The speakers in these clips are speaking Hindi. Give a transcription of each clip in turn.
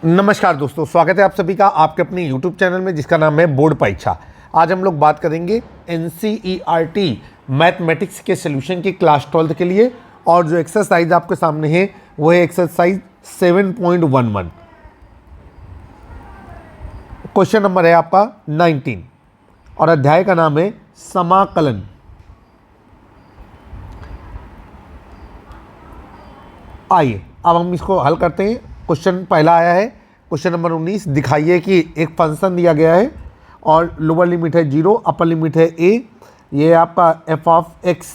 नमस्कार दोस्तों, स्वागत है आप सभी का आपके अपने YouTube चैनल में जिसका नाम है बोर्ड परीक्षा। आज हम लोग बात करेंगे NCERT मैथमेटिक्स के सॉल्यूशन की क्लास 12 के लिए, और जो एक्सरसाइज आपके सामने है वो है एक्सरसाइज 7.11। क्वेश्चन नंबर है आपका 19 और अध्याय का नाम है समाकलन। आइए अब हम इसको हल करते हैं। क्वेश्चन पहला आया है, क्वेश्चन नंबर 19। दिखाइए कि एक फंक्शन दिया गया है और लोअर लिमिट है 0, अपर लिमिट है a, ये है आपका f ऑफ x,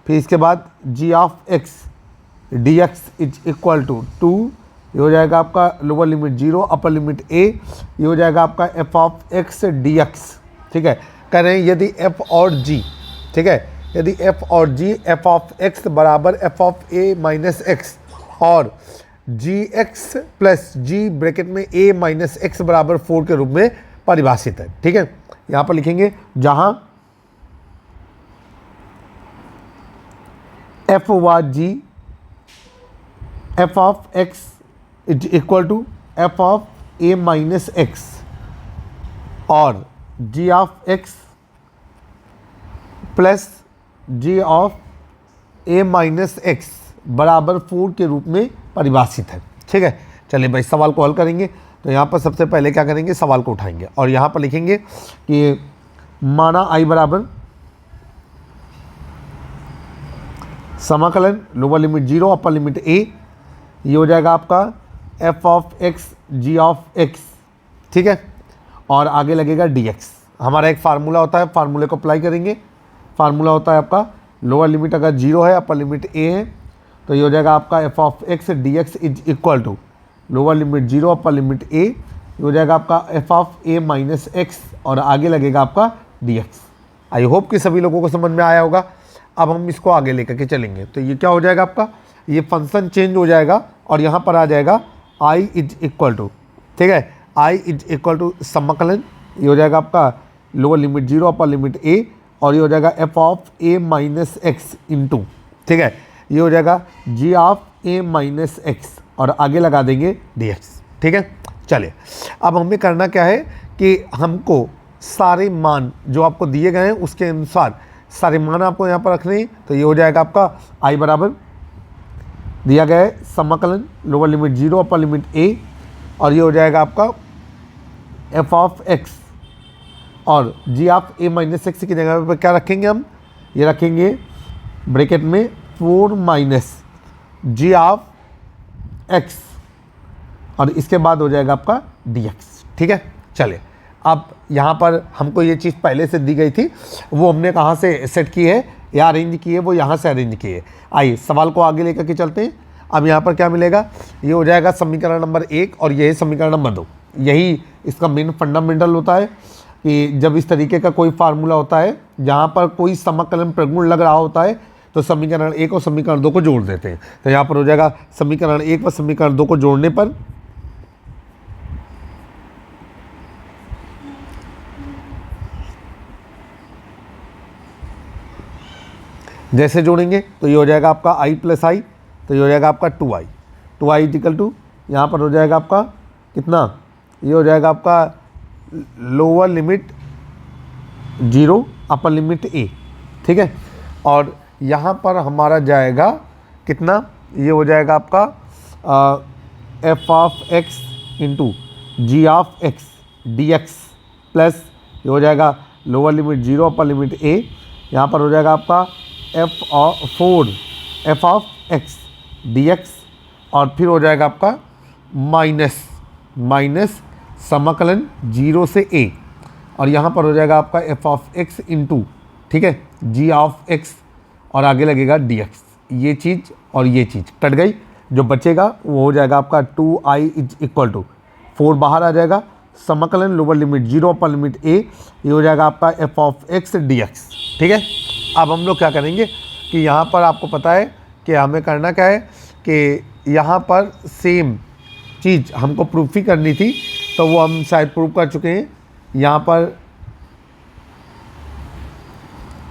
फिर इसके बाद g of x dx is equal to 2, ये हो जाएगा आपका lower limit 0, upper limit a, ये हो जाएगा आपका f ऑफ x dx। ठीक है, कह रहे हैं यदि f और g, ठीक है, यदि f और g f ऑफ x बराबर f of a minus x और gx प्लस g ब्रैकेट में a माइनस x बराबर 4 के रूप में परिभाषित है। ठीक है, यहाँ पर लिखेंगे जहाँ f व g f of x is equal to f of a minus x और g of x plus g of a minus x बराबर 4 के रूप में परिभाषित है। ठीक है, चलिए भाई सवाल को हल करेंगे। तो यहाँ पर सबसे पहले क्या करेंगे, सवाल को उठाएंगे और यहाँ पर लिखेंगे कि माना I बराबर समाकलन lower limit 0, upper limit a, ये हो जाएगा आपका f of x g of x। ठीक है, और आगे लगेगा dx। हमारा एक फार्मूला होता है, फार्मूले को अप्लाई करेंगे। फार्मूला होता है आपका लोअर लिमिट अगर 0 है, अपर लिमिट a है, तो ये हो जाएगा आपका f of x dx is equal to lower limit 0, upper limit a, ये हो जाएगा आपका f of a minus x और आगे लगेगा आपका dx। आई होप कि सभी लोगों को समझ में आया होगा। अब हम इसको आगे लेकर के चलेंगे तो ये क्या हो जाएगा आपका, ये फंक्शन चेंज हो जाएगा और यहाँ पर आ जाएगा i इज इक्वल टू, ठीक है, i इज इक्वल टू समाकलन, ये हो जाएगा आपका lower limit 0, upper limit a और ये हो जाएगा f of a minus x into, ठीक है, ये हो जाएगा g of a minus x और आगे लगा देंगे dx। ठीक है, चलिए अब हमें करना क्या है कि हमको सारे मान जो आपको दिए गए हैं उसके अनुसार सारे मान आपको यहाँ पर रखने हैं। तो ये हो जाएगा आपका i बराबर दिया गया है समाकलन lower limit 0, upper limit a और ये हो जाएगा आपका f ऑफ x और g of a minus x की जगह पर क्या रखेंगे हम, ये रखेंगे ब्रैकेट में 4 माइनस g ऑफ x और इसके बाद हो जाएगा आपका dx। ठीक है, चलिए अब यहाँ पर हमको ये चीज़ पहले से दी गई थी, वो हमने कहाँ से सेट की है या अरेंज की है, वो यहाँ से अरेंज की है। आइए सवाल को आगे लेकर के चलते हैं। अब यहाँ पर क्या मिलेगा, ये हो जाएगा समीकरण नंबर 1 और ये है समीकरण नंबर 2। यही इसका मेन फंडामेंटल होता है कि जब इस तरीके का कोई फार्मूला होता है जहाँ पर कोई समाकलन प्रगुण लग रहा होता है तो समीकरण 1 और समीकरण 2 को जोड़ देते हैं। तो यहाँ पर हो जाएगा समीकरण 1 व समीकरण 2 को जोड़ने पर जैसे जोड़ेंगे तो ये हो जाएगा आपका i प्लस i, तो ये हो जाएगा आपका 2i इक्वल टू, यहाँ पर हो जाएगा आपका कितना, ये हो जाएगा आपका lower limit 0, upper limit a। ठीक है, और यहाँ पर हमारा जाएगा कितना, ये हो जाएगा आपका f of x into g of x dx plus ये हो जाएगा lower limit 0, upper limit a, यहाँ पर हो जाएगा आपका f ऑफ x dx और फिर हो जाएगा आपका माइनस समाकलन 0 से a और यहाँ पर हो जाएगा आपका f ऑफ x इंटू, ठीक है, g ऑफ x और आगे लगेगा dx। ये चीज़ और ये चीज़ कट गई, जो बचेगा वो हो जाएगा आपका 2i इज इक्वल टू 4 बाहर आ जाएगा, समाकलन lower limit 0, upper limit a, ये हो जाएगा आपका f ऑफ x dx। ठीक है, अब हम लोग क्या करेंगे कि यहाँ पर आपको पता है कि हमें करना क्या है कि यहाँ पर सेम चीज़ हमको प्रूफ ही करनी थी, तो वो हम शायद प्रूफ कर चुके हैं। यहाँ पर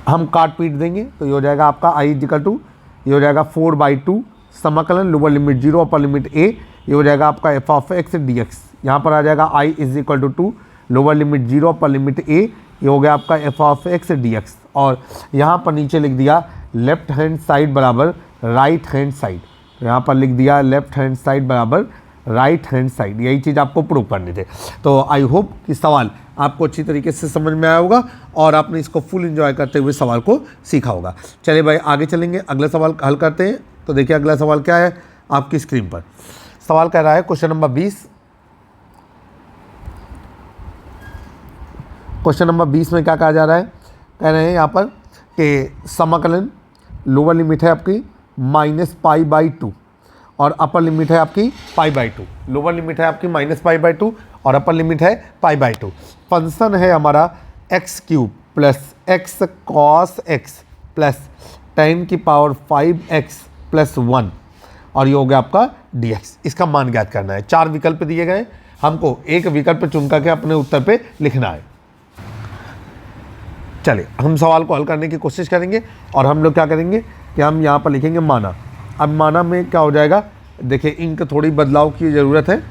हम काट पीट देंगे तो ये हो जाएगा आपका i इक्वल टू, ये हो जाएगा 4/2 समाकलन lower limit 0, upper limit a, ये हो जाएगा आपका f of x d x. यहाँ पर आ जाएगा I is equal to 2, lower limit 0 upper limit a, ये हो गया आपका f of x d x. और यहाँ पर नीचे लिख दिया लेफ्ट हैंड साइड बराबर राइट हैंड साइड, तो यहाँ पर लिख दिया लेफ्ट हैंड साइड बराबर राइट हैंड साइड। यही चीज़ आपको प्रूव करनी थी। तो आई होप कि सवाल आपको अच्छी तरीके से समझ में आया होगा और आपने इसको फुल एंजॉय करते हुए सवाल को सीखा होगा। चलिए भाई आगे चलेंगे, अगला सवाल हल करते हैं। तो देखिए अगला सवाल क्या है आपकी स्क्रीन पर। सवाल कह रहा है क्वेश्चन नंबर 20। क्वेश्चन नंबर 20 में क्या कहा जा रहा है, कह रहे हैं यहाँ पर कि समाकलन लोअर लिमिट है आपकी -π/2 और अपर लिमिट है आपकी π/2। लोअर लिमिट है आपकी -π/2 और अपर लिमिट है π/2। फंक्शन है हमारा x³ plus x cos x plus 10⁵x plus 1 और ये हो गया आपका dx। इसका मान ज्ञात करना है। 4 विकल्प दिए गए, हमको एक विकल्प चुन करके अपने उत्तर पे लिखना है। चलिए हम सवाल को हल करने की कोशिश करेंगे और हम लोग क्या करेंगे कि हम यहाँ पर लिखेंगे माना। अब माना में क्या हो जाएगा, देखिए इंक थोड़ी बदलाव की ज़रूरत है।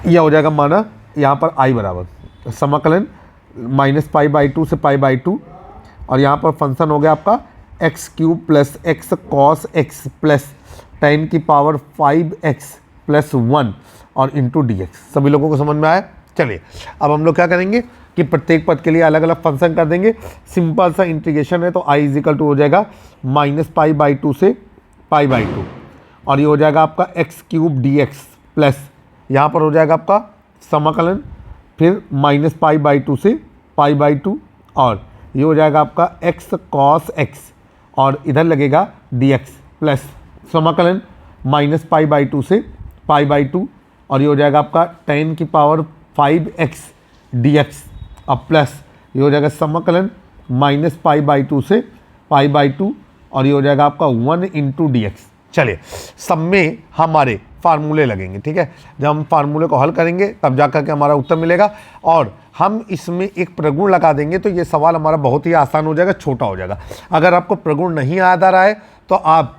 यह हो जाएगा माना, यहाँ पर आई बराबर समाकलन -π/2 से π/2 और यहाँ पर फंक्शन हो गया आपका x³ plus x cos x plus 10⁵x plus 1 और इंटू dx। सभी लोगों को समझ में आया। चलिए अब हम लोग क्या करेंगे कि प्रत्येक पद के लिए अलग अलग फंक्शन कर देंगे। सिंपल सा इंटीग्रेशन है, तो i इज इक्वल टू हो जाएगा -π/2 से π/2 और ये हो जाएगा आपका x³ dx प्लस यहाँ पर हो जाएगा आपका समाकलन फिर -π/2 से π/2 और ये हो जाएगा आपका x cos x और इधर लगेगा dx प्लस समाकलन -π/2 से π/2 और ये हो जाएगा आपका 10⁵x dx अब प्लस ये हो जाएगा समाकलन -π/2 से π/2 और ये हो जाएगा आपका 1 इंटू dx। चलिए सब में हमारे फार्मूले लगेंगे, ठीक है। जब हम फार्मूले को हल करेंगे तब जा करके हमारा उत्तर मिलेगा और हम इसमें एक प्रगुण लगा देंगे तो ये सवाल हमारा बहुत ही आसान हो जाएगा, छोटा हो जाएगा। अगर आपको प्रगुण नहीं याद आ रहा है तो आप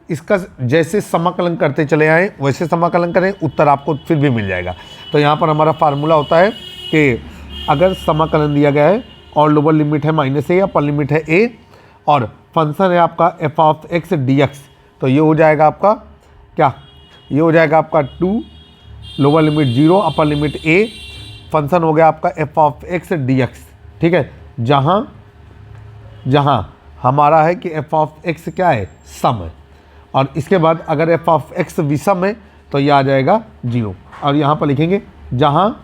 इसका जैसे समाकलन करते चले आएँ वैसे समाकलन करें, उत्तर आपको फिर भी मिल जाएगा। तो यहाँ पर हमारा फार्मूला होता है कि अगर समाकलन दिया गया है और लोअर लिमिट है -a, अपर लिमिट है a और फंक्शन है आपका f ऑफ x dx, तो ये हो जाएगा आपका क्या, ये हो जाएगा आपका 2, lower limit 0 upper limit a, function हो गया आपका f ऑफ x dx, ठीक है। जहाँ हमारा है कि f ऑफ x क्या है, सम है और इसके बाद अगर f ऑफ x विषम है तो ये आ जाएगा 0 और यहाँ पर लिखेंगे जहाँ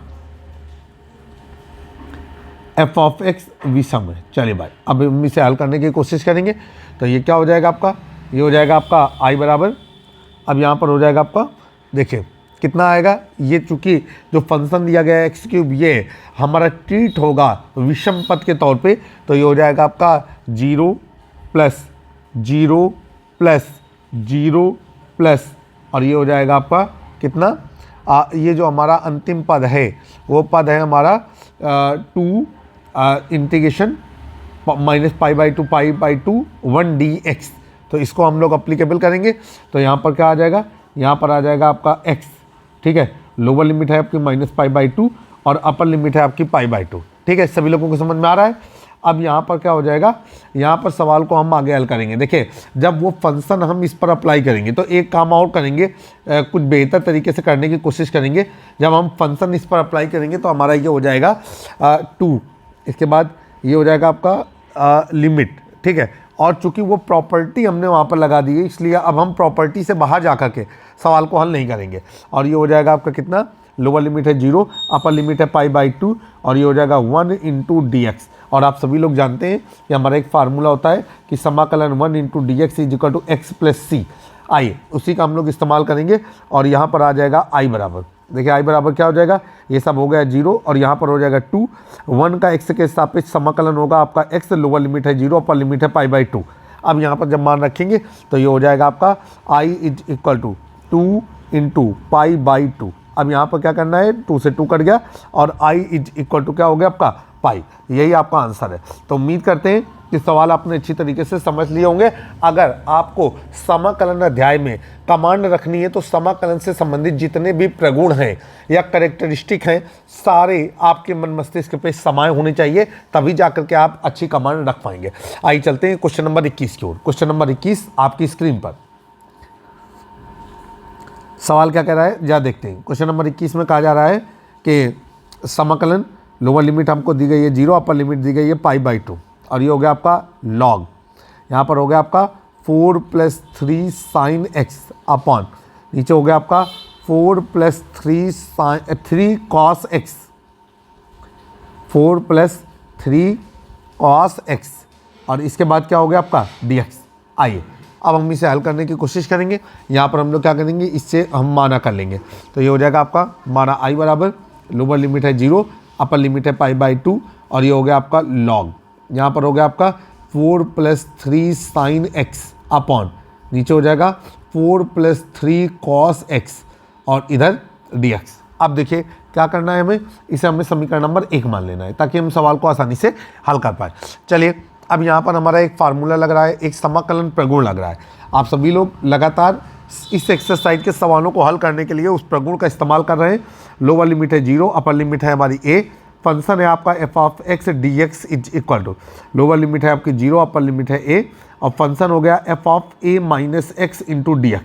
f ऑफ x विषम है। चलिए भाई अब हम इसे हल करने की कोशिश करेंगे। तो ये क्या हो जाएगा आपका, ये हो जाएगा आपका i बराबर, अब यहाँ पर हो जाएगा आपका, देखिए कितना आएगा, ये चूँकि जो फंक्शन दिया गया है x³ ये हमारा ट्रीट होगा विषम पद के तौर पे, तो ये हो जाएगा आपका 0 प्लस 0 प्लस 0 प्लस और ये हो जाएगा आपका कितना, ये जो हमारा अंतिम पद है वो पद है हमारा 2 इंटीग्रेशन -π/2 π/2 1 dx। तो इसको हम लोग अप्लीकेबल करेंगे तो यहाँ पर क्या आ जाएगा, यहाँ पर आ जाएगा आपका x, ठीक है। लोअर लिमिट है आपकी -π/2 और अपर लिमिट है आपकी π/2, ठीक है। सभी लोगों को समझ में आ रहा है। अब यहाँ पर क्या हो जाएगा, यहाँ पर सवाल को हम आगे हल करेंगे। देखिए जब वो फंक्शन हम इस पर अप्लाई करेंगे तो एक काम और करेंगे, कुछ बेहतर तरीके से करने की कोशिश करेंगे। जब हम फंक्शन इस पर अप्लाई करेंगे तो हमारा ये हो जाएगा 2, इसके बाद ये हो जाएगा आपका लिमिट, ठीक है। और चूंकि वो प्रॉपर्टी हमने वहाँ पर लगा दी है इसलिए अब हम प्रॉपर्टी से बाहर जा करके सवाल को हल नहीं करेंगे और ये हो जाएगा आपका कितना, लोअर लिमिट है 0 अपर लिमिट है π/2 और ये हो जाएगा 1 इंटू dx। और आप सभी लोग जानते हैं कि हमारा एक फार्मूला होता है कि समाकलन 1 into dx is equal to x plus c। आइए उसी का हम लोग इस्तेमाल करेंगे और यहाँ पर आ जाएगा i बराबर, देखिए i बराबर क्या हो जाएगा, ये सब हो गया 0 और यहाँ पर हो जाएगा 2, 1 का x के सापेक्ष समाकलन होगा आपका x, लोअर लिमिट है 0 अपर लिमिट है π/2। अब यहाँ पर जब मान रखेंगे तो ये हो जाएगा आपका i is equal to 2 into π/2। अब यहाँ पर क्या करना है, 2 से 2 कट गया और i इज इक्वल टू क्या हो गया आपका पाई। यही आपका आंसर है। तो उम्मीद करते हैं कि सवाल आपने अच्छी तरीके से समझ लिए होंगे। अगर आपको समाकलन अध्याय में कमांड रखनी है तो समाकलन से संबंधित जितने भी प्रगुण हैं या करेक्टरिस्टिक हैं सारे आपके मन मस्तिष्क पे समाये होने चाहिए, तभी जाकर के आप अच्छी कमांड रख पाएंगे। आइए चलते हैं क्वेश्चन नंबर 21 की ओर। क्वेश्चन नंबर 21 आपकी स्क्रीन पर सवाल क्या कह रहा है जा देखते हैं। क्वेश्चन नंबर 21 में कहा जा रहा है कि समाकलन लोअर लिमिट हमको दी गई है 0, अपर लिमिट दी गई है π/2 और ये हो गया आपका लॉग, यहाँ पर हो गया आपका 4 + 3 sin x अपॉन नीचे हो गया आपका 4 + 3 cos x, 4 + 3 cos x और इसके बाद क्या हो गया आपका dx। आइए अब हम इसे हल करने की कोशिश करेंगे। यहाँ पर हम लोग क्या करेंगे, इससे हम माना कर लेंगे। तो ये हो जाएगा आपका माना i बराबर लोअर लिमिट है 0, अपर लिमिट है π/2 और ये हो गया आपका लॉग, यहाँ पर हो गया आपका 4 + 3 sin x अपॉन नीचे हो जाएगा 4 + 3 cos x और इधर dx। अब देखिए क्या करना है हमें, इसे हमें समीकरण नंबर 1 मान लेना है ताकि हम सवाल को आसानी से हल कर पाए। चलिए अब यहाँ पर हमारा एक फार्मूला लग रहा है, एक समाकलन प्रगुण लग रहा है। आप सभी लोग लगातार इस एक्सरसाइज के सवालों को हल करने के लिए उस प्रगुण का इस्तेमाल कर रहे हैं। लोअर लिमिट है 0, अपर लिमिट है हमारी a, फंक्शन है आपका f(x) dx is equal to lower limit है आपकी 0, अपर लिमिट है a और फंक्शन हो गया f(a - x) इंटू dx।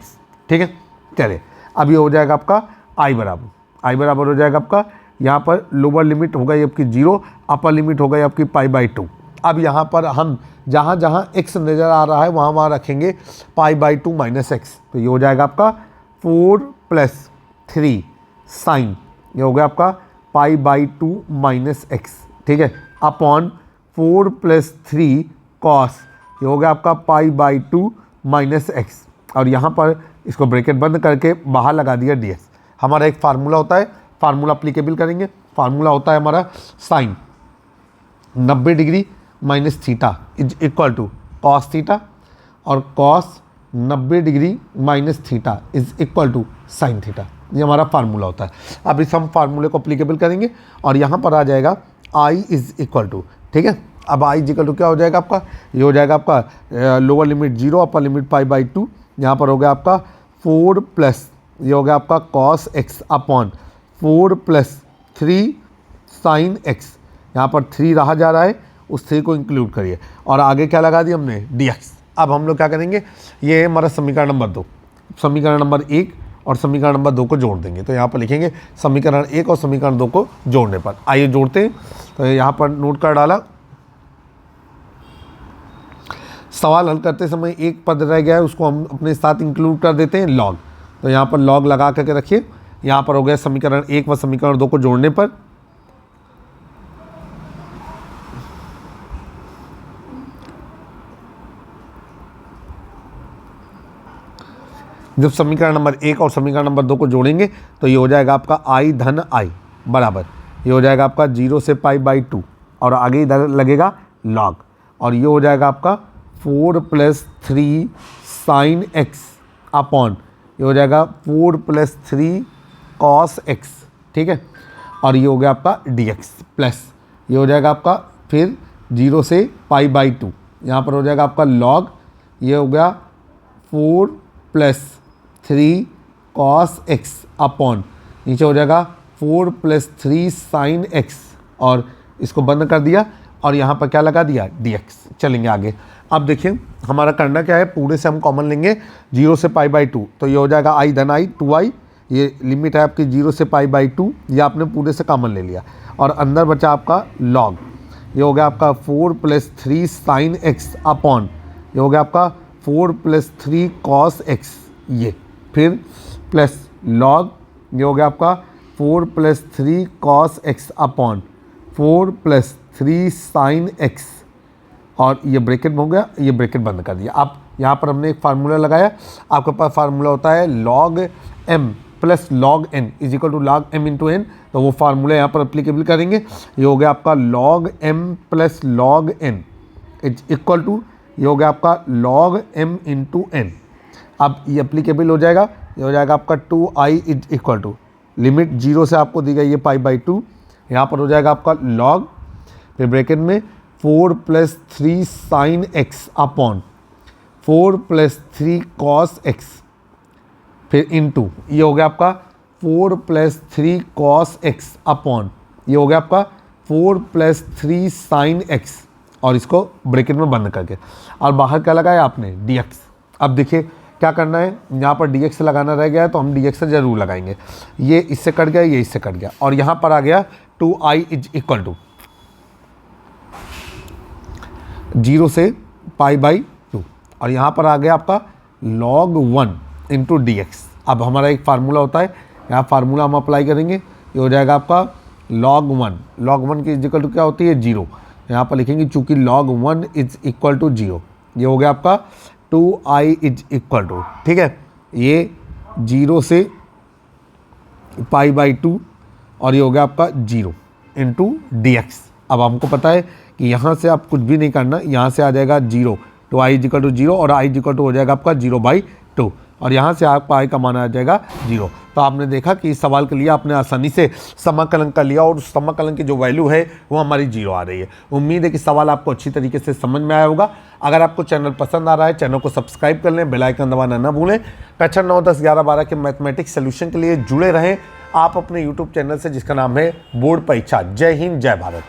ठीक है, चलिए अब ये हो जाएगा आपका i बराबर हो जाएगा आपका, यहाँ पर लोअर लिमिट हो गई आपकी 0, अपर लिमिट हो गई आपकी π/2। अब यहाँ पर हम जहाँ जहाँ x नज़र आ रहा है वहाँ वहाँ रखेंगे π/2 - x। तो ये हो जाएगा आपका 4 + 3 sin, ये हो गया आपका π/2 - x। ठीक है, अपॉन 4 + 3 cos, ये हो गया आपका π/2 - x और यहाँ पर इसको ब्रैकेट बंद करके बाहर लगा दिया dx। हमारा एक फार्मूला होता है, फार्मूला अप्लीकेबल करेंगे। फार्मूला होता है हमारा sine 90 degree minus theta is equal to cos theta और cos 90 degree minus theta is equal to sine theta. ये हमारा फार्मूला होता है। अब इस हम फार्मूले को अप्लीकेबल करेंगे और यहाँ पर आ जाएगा आई इज इक्वल टू, ठीक है। अब आई इज इक्वल टू क्या हो जाएगा आपका, ये हो जाएगा आपका लोअर लिमिट 0, अपर लिमिट π/2। यहाँ पर हो गया आपका 4 प्लस ये हो गया आपका cos x upon 4 + 3 sine x. यहाँ पर 3 रहा जा रहा है, उस 3 को इंक्लूड करिए और आगे क्या लगा दिया हमने dx। अब हम लोग क्या करेंगे, ये है हमारा समीकरण नंबर 2, समीकरण नंबर 1 और समीकरण नंबर 2 को जोड़ देंगे। तो यहाँ पर लिखेंगे समीकरण 1 और समीकरण 2 को जोड़ने पर। आइए जोड़ते हैं। तो यहाँ पर नोट कर डाला, सवाल हल करते समय एक पद रह गया है, उसको हम अपने साथ इंक्लूड कर देते हैं लॉग। तो यहाँ पर लॉग लगा करके रखिए। यहाँ पर हो गया समीकरण 1 व समीकरण 2 को जोड़ने पर जब समीकरण नंबर 1 और समीकरण नंबर 2 को जोड़ेंगे तो ये हो जाएगा आपका i धन i बराबर, ये हो जाएगा आपका 0 से π/2 और आगे इधर लगेगा log और ये हो जाएगा आपका 4 + 3 साइन x अपॉन ये हो जाएगा 4 + 3 cos x, ठीक है। और ये हो गया आपका dx प्लस ये हो जाएगा आपका फिर 0 से π/2, यहाँ पर हो जाएगा आपका log, ये हो गया 4 + 3 cos x अपॉन नीचे हो जाएगा 4 + 3 साइन x और इसको बंद कर दिया और यहाँ पर क्या लगा दिया dx। चलेंगे आगे। अब देखिए हमारा करना क्या है, पूरे से हम कॉमन लेंगे 0 से π/2, तो ये हो जाएगा i धन i 2i, ये लिमिट है आपकी 0 से π/2, ये आपने पूरे से कॉमन ले लिया और अंदर बचा आपका log, ये हो गया आपका 4 + 3 साइन x अपॉन ये हो गया आपका 4 + 3 cos x, ये फिर प्लस log, ये हो गया आपका 4 + 3 cos x upon 4 + 3 sine x और ये ब्रैकेट में हो गया, ये ब्रैकेट बंद कर दिया। अब यहाँ पर हमने एक फार्मूला लगाया, आपके पास फार्मूला होता है log m + log n is equal to log m × n, तो वो फार्मूला यहाँ पर अप्लीकेबल करेंगे। ये हो गया आपका log m + log n is equal to ये हो गया आपका log m × n। अब ये अप्लीकेबल हो जाएगा, ये हो जाएगा आपका 2i is equal to limit 0 से आपको दी गई है π/2, यहाँ पर हो जाएगा आपका log फिर ब्रैकेट में 4 + 3 sin x upon 4 + 3 cos x, फिर इनटू ये हो गया आपका 4 + 3 cos x अपॉन ये हो गया आपका 4 + 3 sin x, और इसको ब्रैकेट में बंद करके, और बाहर क्या लगाया आपने dx। अब देखिए क्या करना है, यहाँ पर dx लगाना रह गया है तो हम dx से ज़रूर लगाएंगे। ये इससे कट गया, ये इससे कट गया, और यहाँ पर आ गया 2i = 0 से π/2, और यहाँ पर आ गया आपका log 1 × dx। अब हमारा एक फार्मूला होता है, यहाँ फार्मूला हम अप्लाई करेंगे, ये हो जाएगा आपका log 1 की इक्वल टू क्या होती है 0, यहाँ पर लिखेंगे चूँकि log 1 = 0, ये हो गया आपका 2i = ठीक है, ये 0 से π/2, और ये हो गया आपका 0 × dx। अब हमको पता है कि यहाँ से आप कुछ भी नहीं करना, यहाँ से आ जाएगा 0, 2i = 0, और i = हो जाएगा आपका 0/2, और यहाँ से आपका i का मान आ जाएगा 0। तो आपने देखा कि इस सवाल के लिए आपने आसानी से समाकलन कर लिया, और उस समाकलन की जो वैल्यू है वो हमारी 0 आ रही है। उम्मीद है कि सवाल आपको अच्छी तरीके से समझ में आया होगा। अगर आपको चैनल पसंद आ रहा है, चैनल को सब्सक्राइब कर लें, बेल आइकन दबाना ना भूलें। कक्षा 9, 10, 11, 12 के मैथमेटिक्स सोल्यूशन के लिए जुड़े रहें आप अपने यूट्यूब चैनल से, जिसका नाम है बोर्ड परीक्षा। जय हिंद, जय भारत।